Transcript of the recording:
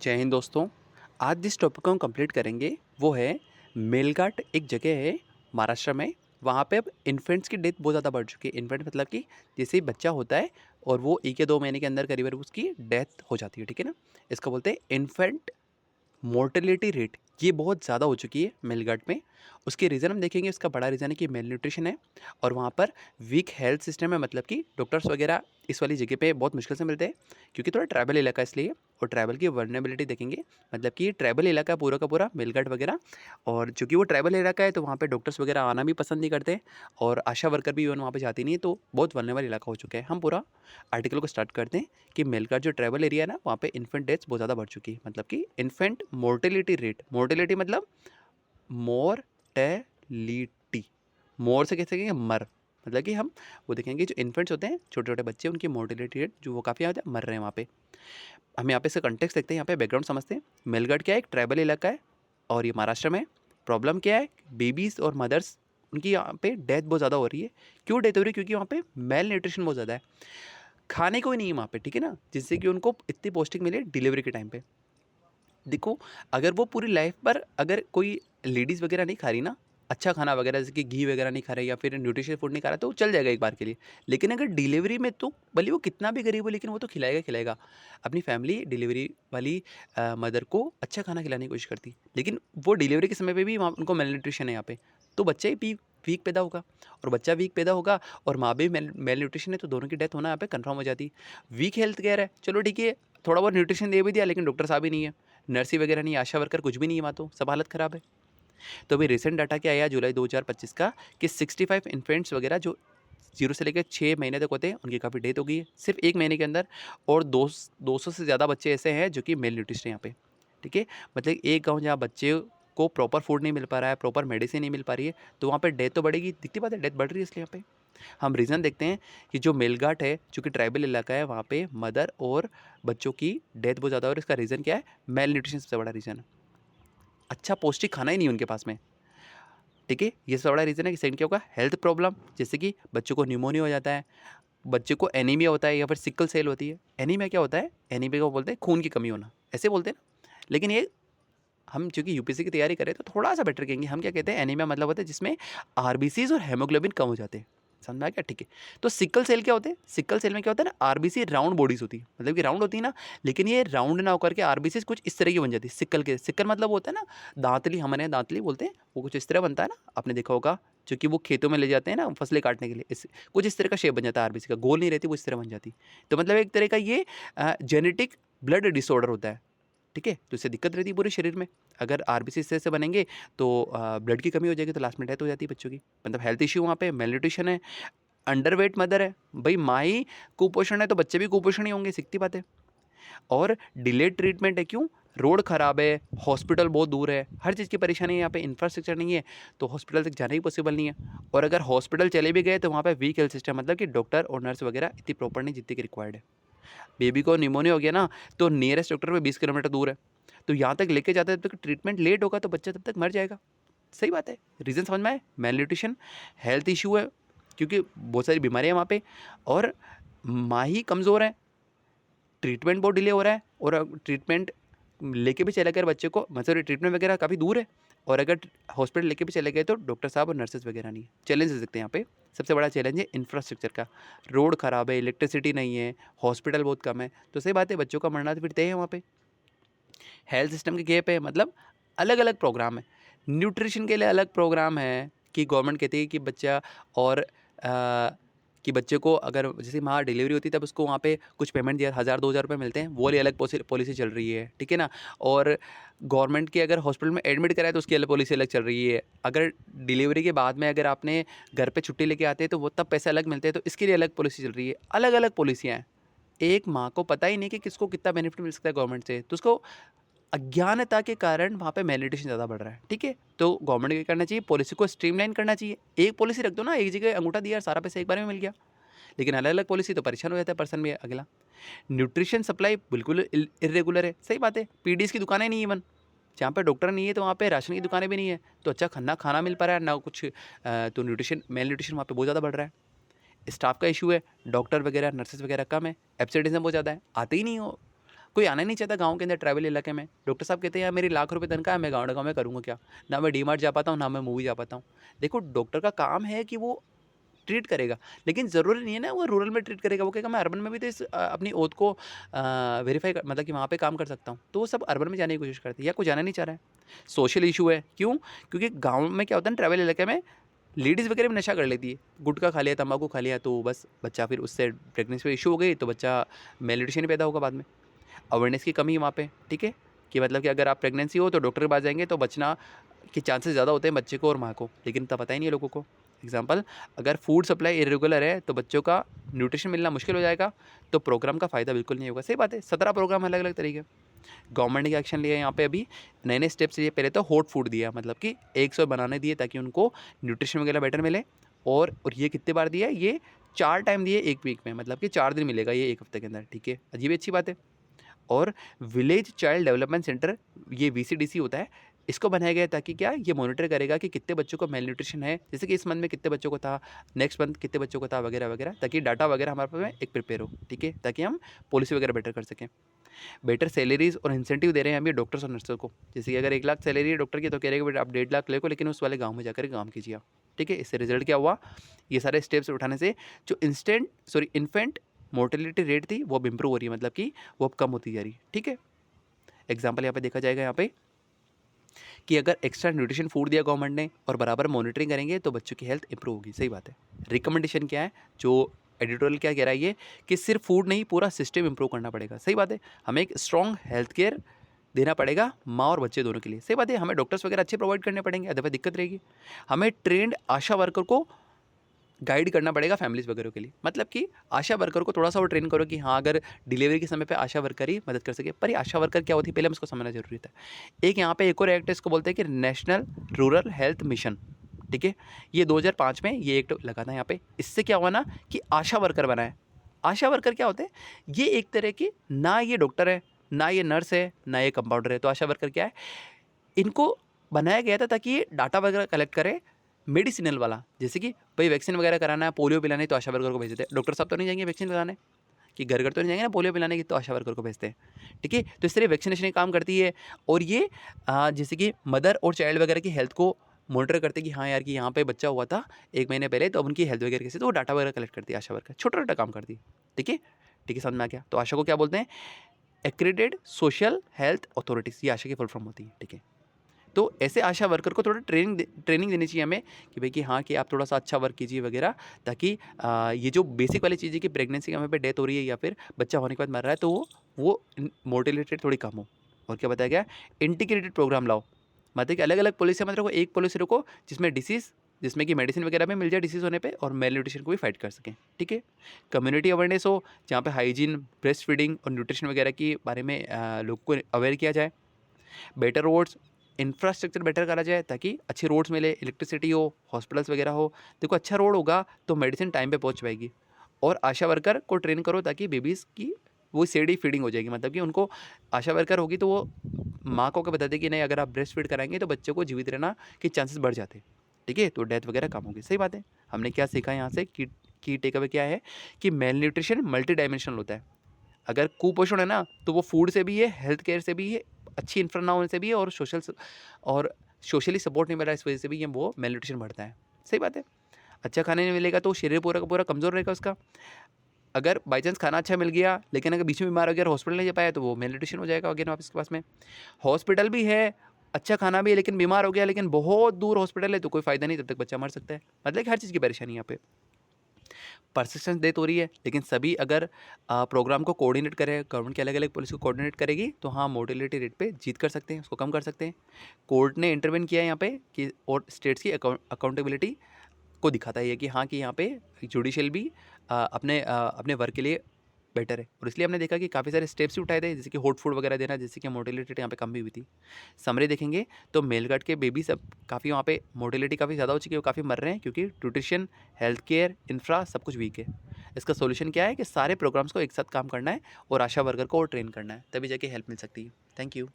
जय हिंद दोस्तों। आज जिस टॉपिक को हम कंप्लीट करेंगे वो है मेलघाट। एक जगह है महाराष्ट्र में। वहाँ पे अब इन्फेंट्स की डेथ बहुत ज़्यादा बढ़ चुकी है। इन्फेंट मतलब कि जैसे ही बच्चा होता है और वो 1 या 2 महीने के अंदर करीब उसकी डेथ हो जाती है, ठीक है ना। इसको बोलते हैं इन्फेंट मोर्टेलिटी रेट। ये बहुत ज़्यादा हो चुकी है मेलघाट में। उसके रीज़न हम देखेंगे। उसका बड़ा रीज़न है कि मेल न्यूट्रिशन है और वहाँ पर वीक हेल्थ सिस्टम है। मतलब कि डॉक्टर्स वगैरह इस वाली जगह पे बहुत मुश्किल से मिलते हैं क्योंकि थोड़ा ट्राइबल इलाका है इसलिए। और ट्राइबल की वर्नेबिलिटी देखेंगे। मतलब कि ट्राइबल इलाका है पूरा का पूरा मेलघाट वगैरह। और चूँकि वो ट्राइबल इलाका है तो वहाँ पे डॉक्टर्स वगैरह आना भी पसंद नहीं करते और आशा वर्कर भी इवन वहाँ पे जाती नहीं है। तो बहुत वर्नेबल इलाका हो चुका है। हम पूरा आर्टिकल को स्टार्ट करते हैं कि मेलघाट जो ट्राइबल एरिया है ना, वहाँ पे इन्फेंट डेथ्स बहुत ज़्यादा बढ़ चुकी है। मतलब कि इन्फेंट मोर्टेलिटी रेट, मोर्टेलिटी मतलब मोर्टेलिटी, मोर से कैसे कहेंगे मर। मतलब कि हम वो देखेंगे जो इन्फेंट्स होते हैं, छोटे छोटे बच्चे, उनकी मोर्टेलिटी रेट जो वो काफ़ी ज़्यादा मर रहे हैं वहाँ पे। हम यहाँ पे से कंटेक्स्ट देखते हैं, यहाँ पे बैकग्राउंड समझते हैं। मेलघाट क्या है, एक ट्राइबल इलाका है और ये महाराष्ट्र में। प्रॉब्लम क्या है, बेबीज़ और मदर्स उनकी यहाँ पे डेथ बहुत ज़्यादा हो रही है। क्यों डेथ हो रही है? क्योंकि वहाँ पे मेल न्यूट्रिशन बहुत ज़्यादा है। खाने को ही नहीं है वहाँ पे, ठीक है ना, जिससे कि उनको इतनी पौष्टिक मिले डिलीवरी के टाइम पे। देखो, अगर वो पूरी लाइफ पर अगर कोई लेडीज़ वगैरह नहीं खा रही ना अच्छा खाना वगैरह, जैसे कि घी वगैरह नहीं खा रही या फिर न्यूट्रिशियस फूड नहीं खा रहा, तो चल जाएगा एक बार के लिए। लेकिन अगर डिलीवरी में, तो भले वो कितना भी गरीब हो लेकिन वो तो खिलाएगा खिलाएगा। अपनी फैमिली डिलीवरी वाली मदर को अच्छा खाना खिलाने की कोशिश करती, लेकिन वो डिलीवरी के समय पे भी वहाँ उनको मेल न्यूट्रिशन है यहाँ पे। तो बच्चा ही वीक पैदा होगा और बच्चा वीक पैदा होगा और माँ भी मेल न्यूट्रिशन है, तो दोनों की डेथ होना यहाँ पे कंफर्म हो जाती। वीक हेल्थ केयर है, चलो ठीक है, थोड़ा बहुत न्यूट्रिशन दे भी दिया, लेकिन डॉक्टर साहब ही नहीं है, नर्सी वगैरह नहीं, आशा वर्कर कुछ भी नहीं है वहाँ, तो सब हालत ख़राब है। तो अभी रिसेंट डाटा क्या आया जुलाई 2025 का कि 65 इन्फेंट्स वगैरह जो 0 से लेकर 6 महीने तक होते हैं, उनकी काफ़ी डेथ हो गई है सिर्फ 1 महीने के अंदर। और 200 से ज़्यादा बच्चे ऐसे हैं जो कि मेल न्यूट्रिशन है यहाँ पे, ठीक है। मतलब एक गाँव जहाँ बच्चे को प्रॉपर फूड नहीं मिल पा रहा है, प्रॉपर मेडिसिन नहीं मिल पा रही है, तो वहाँ पे डेथ तो बढ़ेगी, दिखती बात है, डेथ बढ़ रही है इसलिए यहाँ पे। हम रीज़न देखते हैं कि जो मेलघाट है, चूँकि ट्राइबल इलाका है, वहाँ पे मदर और बच्चों की डेथ बहुत ज़्यादा है और इसका रीज़न क्या है, मेल न्यूट्रिशन सबसे बड़ा रीज़न है। अच्छा पौष्टिक खाना ही नहीं उनके पास में, ठीक है। ये सबसे बड़ा रीज़न है कि सेकंड क्या होगा, हेल्थ प्रॉब्लम, जैसे कि बच्चों को न्यूमोनिया हो जाता है, बच्चे को एनीमिया होता है या फिर सिकल सेल होती है। एनीमिया क्या होता है, एनीमिया को बोलते हैं खून की कमी होना, ऐसे बोलते हैं ना। लेकिन ये हम चूँकि यूपीएससी की तैयारी करें तो थोड़ा-सा बेटर कहेंगे। हम क्या कहते हैं, एनीमिया मतलब होता है जिसमें आरबीसीज़ और हीमोग्लोबिन कम हो जाते हैं। समझ में आ गया? ठीक है। तो सिकल सेल क्या होते हैं? सिकल सेल में क्या होता है ना, आरबीसी राउंड बॉडीज़ होती है। मतलब कि राउंड होती है ना, लेकिन ये राउंड ना होकर के आरबीसीज़ कुछ इस तरह की बन जाती है सिकल के। सिकल मतलब होता है ना, दाँतली, हमारे यहाँ दाँतली बोलते हैं, वो कुछ इस तरह बनता है ना, आपने देखा होगा। चूँकि वो खेतों में ले जाते हैं ना फसलें काटने के लिए, इस कुछ इस तरह का शेप बन जाता है आरबीसी का, गोल नहीं रहती, वो इस तरह बन जाती। तो मतलब एक तरह का ये जेनेटिक ब्लड डिसऑर्डर होता है। ठीक है? तो इससे दिक्कत रहती है पूरे शरीर में। अगर आरबीसी इस तरह से बनेंगे तो ब्लड की कमी हो जाएगी, तो लास्ट में डेथ हो जाती है बच्चों की। मतलब हेल्थ इश्यू वहाँ पे, मेलन्यूट्रिशन है, अंडरवेट मदर है। भई माँ ही कुपोषण है तो बच्चे भी कुपोषण ही होंगे, सीधी बात है। और डिलेड ट्रीटमेंट है, क्यों? रोड खराब है, हॉस्पिटल बहुत दूर है, हर चीज़ की परेशानी है यहाँ पे, इंफ्रास्ट्रक्चर नहीं है, तो हॉस्पिटल तक जाना ही पॉसिबल नहीं है। और अगर हॉस्पिटल चले भी गए तो वहाँ पे वीक हेल्थ सिस्टम, मतलब कि डॉक्टर और नर्स वगैरह इतनी प्रॉपर नहीं जितनी की रिक्वायर्ड है। बेबी को निमोनिया हो गया ना, तो नियरेस्ट डॉक्टर पे 20 किलोमीटर दूर है। तो यहाँ तक लेके जाते हैं, जब तक ट्रीटमेंट लेट होगा तो बच्चा तब तक मर जाएगा। सही बात है। रीज़न समझ में आए? मेलन्यूट्रिशन, हेल्थ इश्यू है, क्योंकि बहुत सारी बीमारियाँ हैं वहाँ पे और माँ ही कमज़ोर है, ट्रीटमेंट बहुत डिले हो रहा है और ट्रीटमेंट लेके भी चले गए बच्चे को, मतलब ट्रीटमेंट वगैरह काफ़ी दूर है, और अगर हॉस्पिटल लेके भी चले गए तो डॉक्टर साहब और नर्सेज वगैरह नहीं है। चैलेंज दे सकते हैं यहाँ पे। सबसे बड़ा चैलेंज है इंफ्रास्ट्रक्चर का। रोड ख़राब है, इलेक्ट्रिसिटी नहीं है, हॉस्पिटल बहुत कम है, तो सही बात है, बच्चों का मरना तो फिर तय है वहाँ पे। हेल्थ सिस्टम के गैप है, मतलब अलग अलग प्रोग्राम है। न्यूट्रिशन के लिए अलग प्रोग्राम है कि गवर्नमेंट कहती है कि बच्चा और कि बच्चे को अगर जैसे माँ डिलीवरी होती है तब उसको वहाँ पे कुछ पेमेंट दिया, 1000-2000 रुपये मिलते हैं, वो वाली अलग पॉलिसी चल रही है, ठीक है ना। और गवर्नमेंट के अगर हॉस्पिटल में एडमिट कराए तो उसकी अलग पॉलिसी अलग चल रही है। अगर डिलीवरी के बाद में अगर आपने घर पे छुट्टी लेके आते हैं तो वो तब पैसे अलग मिलते हैं, तो इसके लिए अलग पॉलिसी चल रही है। अलग अलग पॉलिसियाँ हैं। एक माँ को पता ही नहीं कि किसको कितना बेनिफिट मिल सकता है गवर्नमेंट से, तो उसको अज्ञानता के कारण वहाँ पे मेलिटेशन ज़्यादा बढ़ रहा है, ठीक है। तो गवर्नमेंट को क्या करना चाहिए, पॉलिसी को स्ट्रीमलाइन करना चाहिए। एक पॉलिसी रख दो ना, एक जगह अंगूठा दिया, सारा पैसा एक बार में मिल गया। लेकिन अलग अलग पॉलिसी तो परेशान हो जाता है पर्सन भी अगला। न्यूट्रिशन सप्लाई बिल्कुल इरेगुलर है, सही बात है। पीडीएस की दुकानें नहीं इवन, जहाँ पे डॉक्टर नहीं है तो वहाँ पे राशन की दुकानें भी नहीं है, तो अच्छा खाना खाना मिल पा रहा है ना कुछ। तो न्यूट्रिशन, मेल न्यूट्रिशन वहाँ पे बहुत ज़्यादा बढ़ रहा है। स्टाफ का इशू है, डॉक्टर वगैरह नर्सेज वगैरह कम है, एब्सेंटिज्म बहुत ज़्यादा है, आते ही नहीं हो। कोई आना ही नहीं चाहता गाँव के अंदर, ट्रैवल इलाके में। डॉक्टर साहब कहते हैं यार मेरी लाख रुपए तनख्वाह है, मैं गाँव में करूँगा क्या? ना मैं डीमार्ट जा पाता हूँ, ना मैं मूवी जा पाता हूँ। देखो डॉक्टर का काम है कि वो ट्रीट करेगा, लेकिन ज़रूरी नहीं है ना वो रूरल में ट्रीट करेगा। वो कहेगा मैं अर्बन में भी तो अपनी ओथ को वेरीफाई मतलब कि वहाँ पे काम कर सकता हूँ। तो वो सब अर्बन में जाने की कोशिश करते हैं, या कोई जाना नहीं चाह रहा है। सोशल इशू है, क्यों? क्योंकि गाँव में क्या होता है ना, ट्रैवल इलाके में लेडीज़ वगैरह भी नशा कर लेती है, गुटखा खा लिया, तंबाकू खा लिया, तो बस बच्चा फिर उससे प्रेगनेंसी में इशू हो गई, तो बच्चा मेल न्यूट्रिशन ही पैदा होगा बाद में। अवेयरनेस की कमी है वहाँ पे, ठीक है, कि मतलब कि अगर आप प्रेगनेंसी हो तो डॉक्टर के पास जाएंगे तो बचना के चांसेस ज़्यादा होते हैं बच्चे को और माँ को, लेकिन इतना पता ही नहीं है लोगों को। एग्जाम्पल, अगर फूड सप्लाई इरेगुलर है तो बच्चों का न्यूट्रिशन मिलना मुश्किल हो जाएगा, तो प्रोग्राम का फ़ायदा बिल्कुल नहीं होगा। सही बात है, 17 प्रोग्राम अलग अलग तरीके। गवर्नमेंट ने क्या एक्शन लिया यहाँ पे, अभी नए नए स्टेप्स लिए। पहले तो हॉट फूड दिया, मतलब कि 100 बनाने दिए ताकि उनको न्यूट्रिशन वगैरह बेटर मिले। और ये कितने बार दिया? ये 4 टाइम दिए 1 वीक में, मतलब कि 4 दिन मिलेगा ये 1 हफ्ते के अंदर, ठीक है, अजीब अच्छी बात है। और विलेज चाइल्ड डेवलपमेंट सेंटर, ये वीसीडीसी होता है, इसको बनाया गया है ताकि क्या, ये मॉनिटर करेगा कि कितने बच्चों को मेल न्यूट्रिशन है, जैसे कि इस मंथ में कितने बच्चों को था, नेक्स्ट मंथ कितने बच्चों को था, वगैरह वगैरह, ताकि डाटा वगैरह हमारे पास में एक प्रिपेयर हो, ठीक है, ताकि हम पॉलिसी वगैरह बेटर कर सकें। बेटर सैलरीज और इंसेंटिव दे रहे हैं हम ये डॉक्टर्स और नर्सों को। जैसे कि अगर 1 लाख सैलरी है डॉक्टर की, तो कह रहे हैं कि बेटा आप 1.5 लाख ले को, लेकिन उस वाले गाँव में जाकर काम कीजिए आप, ठीक है। इससे रिजल्ट क्या हुआ, ये सारे स्टेप्स उठाने से जो इन्फेंट मोर्टेलिटी रेट थी वो अब इंप्रूव हो रही है, मतलब कि वो अब कम होती जा रही है, ठीक है। एग्जाम्पल यहाँ पे देखा जाएगा यहाँ पे कि अगर एक्स्ट्रा न्यूट्रिशन फूड दिया गवर्नमेंट ने और बराबर मॉनिटरिंग करेंगे तो बच्चों की हेल्थ इंप्रूव होगी। सही बात है। रिकमेंडेशन क्या है, जो एडिटोरियल क्या कह रहा है ये, कि सिर्फ फूड नहीं पूरा सिस्टम इंप्रूव करना पड़ेगा। सही बात है, हमें एक स्ट्रॉन्ग हेल्थ केयर देना पड़ेगा माँ और बच्चे दोनों के लिए। सही बात है, हमें डॉक्टर्स वगैरह अच्छे प्रोवाइड करने पड़ेंगे, अदरवाइज दिक्कत रहेगी। हमें ट्रेंड आशा वर्कर को गाइड करना पड़ेगा फैमिलीज़ वगैरह के लिए, मतलब कि आशा वर्कर को थोड़ा सा वो ट्रेन करो कि हाँ अगर डिलीवरी के समय पे आशा वर्कर ही मदद कर सके। पर ये आशा वर्कर क्या होती है पहले हम इसको समझना जरूरी था। एक यहाँ पे एक और एक्ट है, इसको बोलते हैं कि नेशनल रूरल हेल्थ मिशन, ठीक है। ये 2005 में ये एक्ट लगा था यहाँ पे। इससे क्या हुआ ना कि आशा वर्कर बनाए। आशा वर्कर क्या होते हैं, ये एक तरह की, ना ये डॉक्टर है, ना ये नर्स है, ना ये कंपाउंडर है। तो आशा वर्कर क्या है, इनको बनाया गया था ताकि ये डाटा वगैरह कलेक्ट करे मेडिसिनल वाला। जैसे कि भाई वैक्सीन वगैरह कराना है, पोलियो पिलाना है, तो आशा वर्कर को भेज देते हैं। डॉक्टर साहब तो नहीं जाएंगे वैक्सीन लगाने, कि घर घर तो नहीं जाएंगे ना पोलियो पिलाने की, तो आशा वर्कर को भेजते हैं, ठीक है। तो इस तरह वैक्सीनेशन काम करती है। और ये जैसे कि मदर और चाइल्ड वगैरह की हेल्थ को मॉनिटर करते कि हाँ यार कि यहाँ पे बच्चा हुआ था 1 महीने पहले, तो अब उनकी हेल्थ वगैरह कैसे, तो वो डाटा वगैरह कलेक्ट करती है आशा वर्कर, छोटा छोटा काम करती है, ठीक है। ठीक है, समझ में आ गया। तो आशा को क्या बोलते हैं, एक्रेडिटेड सोशल हेल्थ अथॉरिटीज़, ये आशा की फुल फॉर्म होती है, ठीक है। तो ऐसे आशा वर्कर को थोड़ा ट्रेनिंग देनी चाहिए हमें कि भाई कि हाँ कि आप थोड़ा सा अच्छा वर्क कीजिए वगैरह, ताकि ये जो बेसिक वाली चीज़ है कि प्रेगनेंसी के समय पे डेथ हो रही है या फिर बच्चा होने के बाद मर रहा है, तो वो मोर्टेलिटी थोड़ी कम हो। और क्या बताया गया, इंटीग्रेटेड प्रोग्राम लाओ, मतलब कि अलग अलग पॉलिसी मत रखो, एक पॉलिसी रखो जिसमें डिसीज़, जिसमें कि मेडिसिन वगैरह भी मिल जाए डिसीज़ होने पे, और मेल न्यूट्रिशन को भी फाइट कर सकें, ठीक है। कम्युनिटी अवेयरनेस हो, जहाँ पे हाइजीन, ब्रेस्ट फीडिंग और न्यूट्रिशन वगैरह के बारे में लोग को अवेयर किया जाए। बेटर रोड्स, इंफ्रास्ट्रक्चर बेटर करा जाए ताकि अच्छे रोड्स मिले, इलेक्ट्रिसिटी हो, हॉस्पिटल्स वगैरह हो। देखो अच्छा रोड होगा तो मेडिसिन टाइम पे पहुंच पाएगी। और आशा वर्कर को ट्रेन करो ताकि बेबीज़ की वो सेडी फीडिंग हो जाएगी, मतलब कि उनको आशा वर्कर होगी तो वो माँ को क्या बता दे कि नहीं अगर आप ब्रेस्ट फीड कराएंगे तो बच्चों को जीवित रहना के चांसेस बढ़ जाते हैं, ठीक है, तो डेथ वगैरह कम होगी। सही बात है। हमने क्या सीखा यहाँ से, की टेक अवे क्या है कि मेल न्यूट्रिशन मल्टी डायमेंशनल होता है। अगर कुपोषण है ना तो वो फूड से भी है, हेल्थ केयर से भी है, अच्छी इंफ्रा ना होने से भी है, और सोशली सपोर्ट नहीं मिल रहा है इस वजह से भी ये वो मेल न्यूट्रिशन बढ़ता है। सही बात है। अच्छा खाने नहीं मिलेगा तो शरीर पूरा का पूरा कमज़ोर रहेगा उसका। अगर बाई चांस खाना अच्छा मिल गया लेकिन अगर बीच में बीमार हो गया और हॉस्पिटल नहीं जा पाया तो वो मेल न्यूट्रिशन हो जाएगा अगेन वापस के पास में। हॉस्पिटल भी है, अच्छा खाना भी है, लेकिन बीमार हो गया, लेकिन बहुत दूर हॉस्पिटल है तो कोई फ़ायदा नहीं, तब तक बच्चा मर सकता है। मतलब कि हर चीज़ की परेशानी यहाँ पे। परसिस्टेंस डेथ हो रही है, लेकिन सभी अगर प्रोग्राम को कोऑर्डिनेट करें, गवर्नमेंट की अलग अलग पॉलिसी को कोऑर्डिनेट करेगी तो हाँ मोर्टेलिटी रेट पे जीत कर सकते हैं, उसको कम कर सकते हैं। कोर्ट ने इंटरवेन किया है यहाँ पे कि और स्टेट्स की अकाउंटेबिलिटी को दिखाता है कि हाँ कि यहाँ पे जुडिशियल भी अपने वर्क के लिए बेटर है। और इसलिए हमने देखा कि काफ़ी सारे स्टेप्स भी उठाए थे, जैसे कि हॉट फूड वगैरह देना, जैसे कि मोर्टेलिटी यहाँ पे कम भी हुई थी। समरी देखेंगे तो मेलगार्ड के बेबी सब काफ़ी वहाँ पे मोर्टेलिटी काफ़ी ज़्यादा हो चुकी है, वो काफ़ी मर रहे हैं क्योंकि न्यूट्रिशन, हेल्थ केयर, इंफ्रा सब कुछ वीक है। इसका सोल्यूशन क्या है कि सारे प्रोग्राम्स को एक साथ काम करना है और आशा वर्कर को और ट्रेन करना है, तभी जाके हेल्प मिल सकती है। Thank you.